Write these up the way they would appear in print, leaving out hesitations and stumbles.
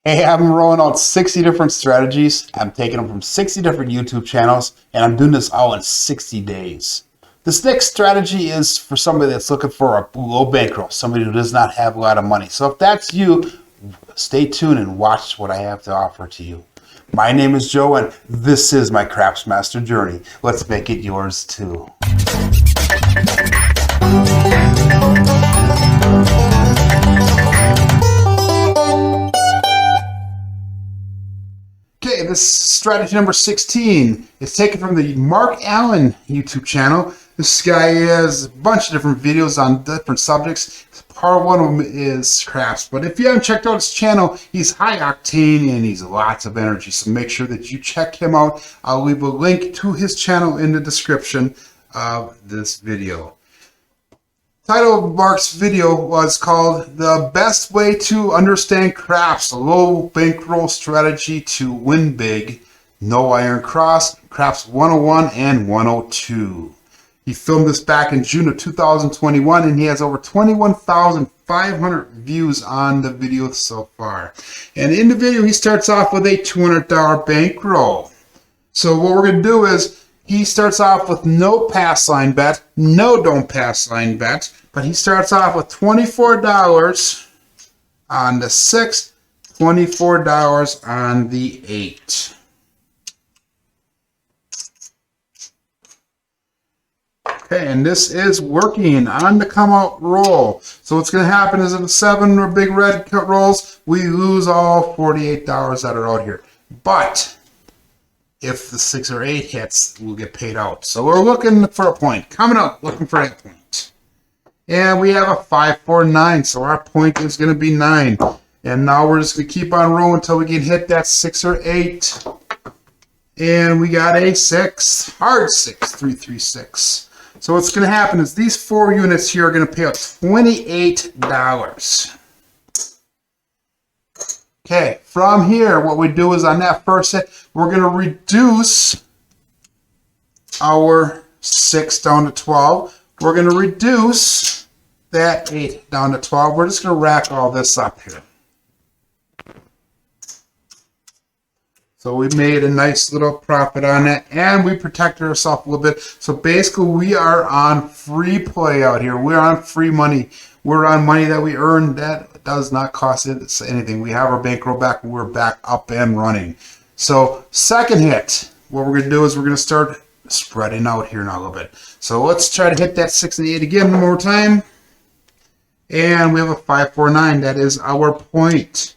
Hey, I'm rolling out 60 different strategies. I'm taking them from 60 different YouTube channels, and I'm doing this all in 60 days. This next strategy is for somebody that's looking for a low bankroll, somebody who does not have a lot of money. So if that's you, stay tuned and watch what I have to offer to you. My name is Joe, and this is my Craps Master journey. Let's make it yours too. Okay, this is strategy number 16. It's taken from the Allin YouTube channel. This guy has a bunch of different videos on different subjects. Part one of them is craps. But if you haven't checked out his channel, he's high octane and he's lots of energy. So make sure that you check him out. I'll leave a link to his channel in the description of this video. Title of Mark's video was called The Best Way to Understand Craps, a low bankroll strategy to win big, no iron cross, Craps 101 and 102. He filmed this back in June of 2021 and he has over 21,500 views on the video so far. And in the video he starts off with a $200 bankroll. So what we're going to do is he starts off with no pass line bet, no don't pass line bet, but he starts off with $24 on the 6, $24 on the 8. Okay, and this is working on the come out roll. So what's going to happen is if the 7 big red cut rolls, we lose all $48 that are out here. But if the 6 or 8 hits, we'll get paid out. So we're looking for a point. Coming up, looking for a point. And we have a 549, so our point is going to be 9. And now we're just going to keep on rolling until we can hit that 6 or 8. And we got a 6, hard 6, 336. So what's going to happen is these 4 units here are going to pay out $28. Okay, from here, what we do is on that first hit, we're going to reduce our 6 down to 12. We're going to reduce that 8 down to 12. We're just going to rack all this up here. So we made a nice little profit on that, and we protected ourselves a little bit. So basically, we are on free play out here. We're on free money. We're on money that we earned that does not cost us anything. We have our bankroll back, and we're back up and running. So second hit, what we're going to do is we're going to start spreading out here now a little bit. So let's try to hit that 6 and 8 again one more time. And we have a 549. That is our point.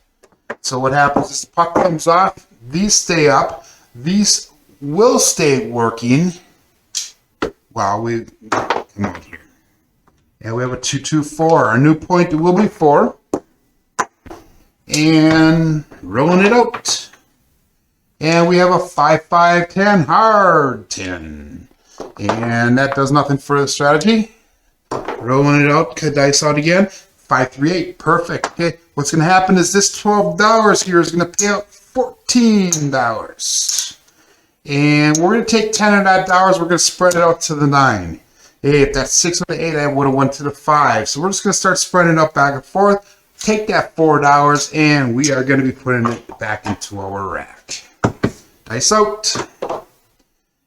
So what happens is the puck comes off. These stay up. These will stay working while we come out here. And we have a 224. Our new point will be 4. And rolling it out. And we have a 5-5-10, hard 10. And that does nothing for the strategy. Rolling it out, dice out again. 5-3-8, perfect. Okay, what's going to happen is this $12 here is going to pay out $14. And we're going to take 10 of that dollars, we're going to spread it out to the 9. Hey, if that's 6 or 8, I would have went to the 5. So we're just going to start spreading it up back and forth. Take that $4 and we are going to be putting it back into our rack. Dice out.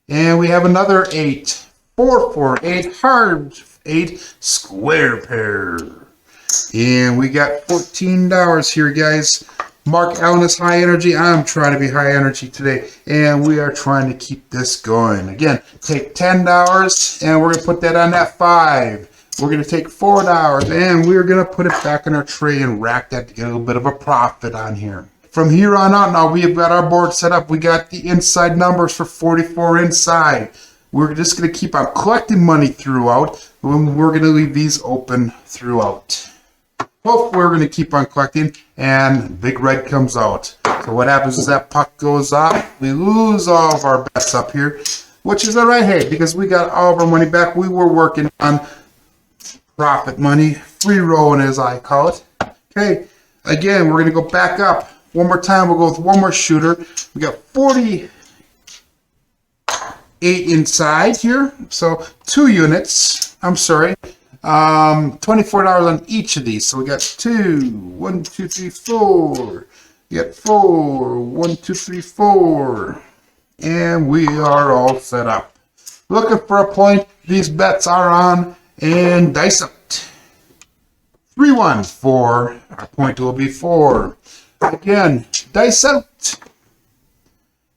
And we have another 8. 4-4-8, hard 8, square pair. And we got $14 here, guys. Mark Allen is high energy. I'm trying to be high energy today. And we are trying to keep this going. Again, take $10 and we're going to put that on that 5. We're going to take $4 and we're going to put it back in our tray and rack that to get a little bit of a profit on here. From here on out, now we've got our board set up. We got the inside numbers for 44 inside. We're just going to keep on collecting money throughout. And we're going to leave these open throughout. Hopefully we're going to keep on collecting and big red comes out. So what happens is that puck goes off. We lose all of our bets up here, which is all right, hey, because we got all of our money back. We were working on profit money, free rolling as I call it. Okay, again, we're going to go back up. One more time, we'll go with one more shooter. We got 48 inside here. So 2 units. I'm sorry. $24 on each of these. So we got 2, 1, 2, 3, 4, Get 4. 1, 2, 3, 4. And we are all set up. Looking for a point. These bets are on. And dice out. 3, 1, 4. Our point will be 4. Again, dice out.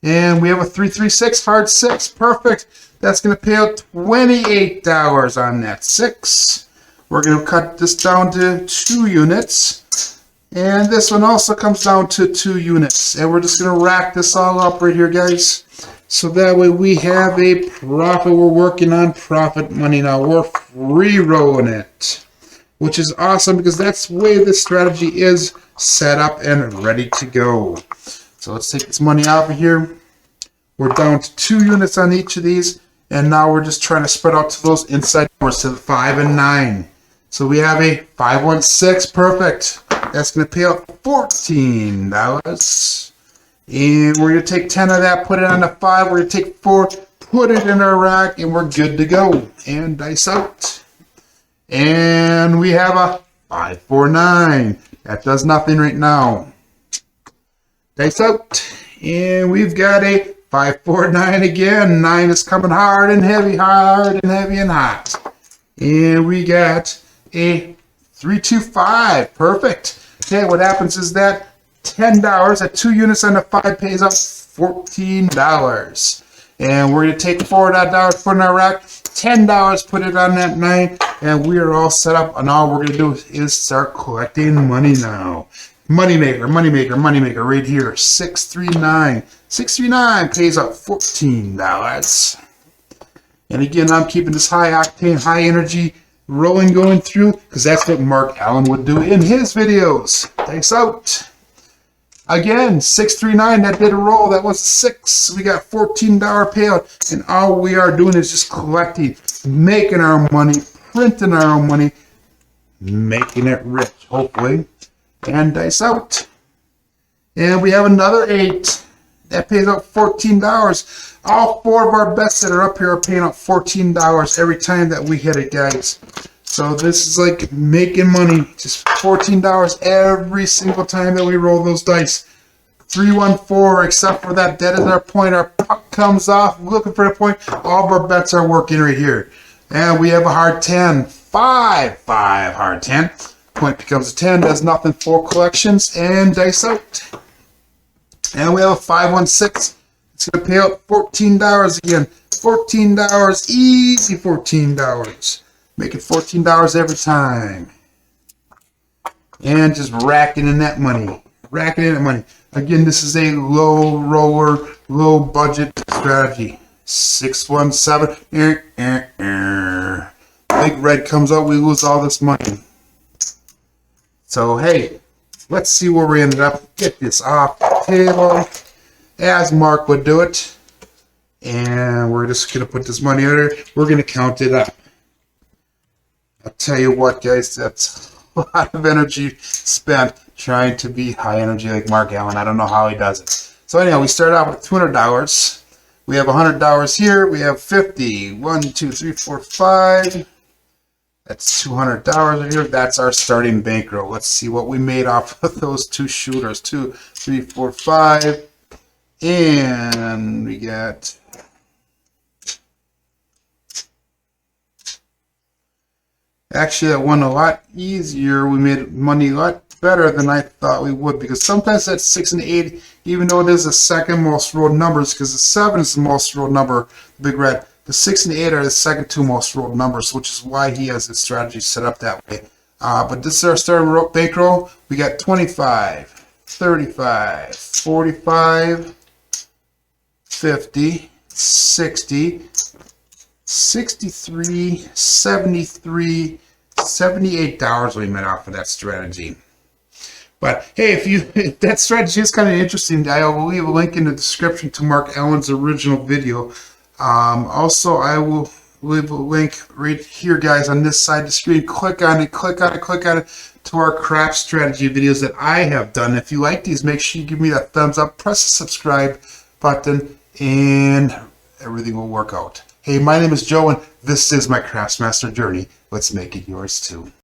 And we have a 3, 3, 6. Hard 6. Perfect. That's going to pay out $28 on that 6. We're going to cut this down to 2 units. And this one also comes down to 2 units. And we're just going to rack this all up right here, guys. So that way we have a profit. We're working on profit money now. We're free rolling it, which is awesome because that's the way this strategy is set up and ready to go. So let's take this money out of here. We're down to 2 units on each of these. And now we're just trying to spread out to those inside numbers to the 5 and 9. So we have a 5, 1, 6. Perfect. That's going to pay out $14. And we're going to take 10 of that, put it on the 5. We're going to take 4, put it in our rack, and we're good to go. And dice out. And we have a 5, 4, 9. That does nothing right now. Dice out. And we've got a 5, 4, 9 again. 9 is coming hard and heavy and hot. And we got a 3, 2, 5. Perfect. Okay, what happens is that $10 at 2 units on the 5 pays up $14. And we're going to take $4 of that dollars, put in our rack, $10, put it on that 9, and we are all set up. And all we're going to do is start collecting money now. Moneymaker, moneymaker, moneymaker, right here. 639. 639 pays up $14. And again, I'm keeping this high octane, high energy rolling going through because that's what Mark Allin would do in his videos. Thanks out. Again, 639, that did a roll. That was 6. We got $14 payout. And all we are doing is just collecting, making our money, printing our own money, making it rich, hopefully. And dice out. And we have another 8. That pays out $14. All 4 of our bets that are up here are paying out $14 every time that we hit it, guys. So this is like making money. Just $14 every single time that we roll those dice. 3, 1, 4, except for that. That is our point. Our puck comes off. We're looking for a point. All of our bets are working right here. And we have a hard 10. 5, 5, hard 10. Point becomes a 10. Does nothing. 4 collections. And dice out. And we have a 5, 1, 6. It's going to pay out $14 again. $14. Easy $14. Make it $14 every time. And just racking in that money. Racking in that money. Again, this is a low roller, low budget strategy. 617. Big red comes out, we lose all this money. So, hey, let's see where we ended up. Get this off the table as Mark would do it. And we're just going to put this money under. We're going to count it up. I'll tell you what, guys, that's a lot of energy spent trying to be high energy like Mark Allin. I don't know how he does it. So anyhow, we start out with $200. We have $100 here. We have 50. 1, 2, 3, 4, 5. That's $200 here. That's our starting bankroll. Let's see what we made off of those 2 shooters. 2, 3, 4, 5. And we got... Actually, that went a lot easier. We made money a lot better than I thought we would, because sometimes that 6 and 8, even though it is the second most rolled numbers, because the 7 is the most rolled number, the big red, the 6 and 8 are the second 2 most rolled numbers, which is why he has his strategy set up that way. But this is our starting bankroll. We got 25, 35, 45, 50, 60, 63, 73, $78 we made off of that strategy. But hey, if that strategy is kind of interesting, I will leave a link in the description to Mark Allin's original video. Also, I will leave a link right here, guys, on this side of the screen. Click on it, click on it, click on it to our craft strategy videos that I have done. If you like these, make sure you give me that thumbs up, press the subscribe button, and everything will work out. Hey, my name is Joe, and this is my Craftsmaster journey. Let's make it yours too.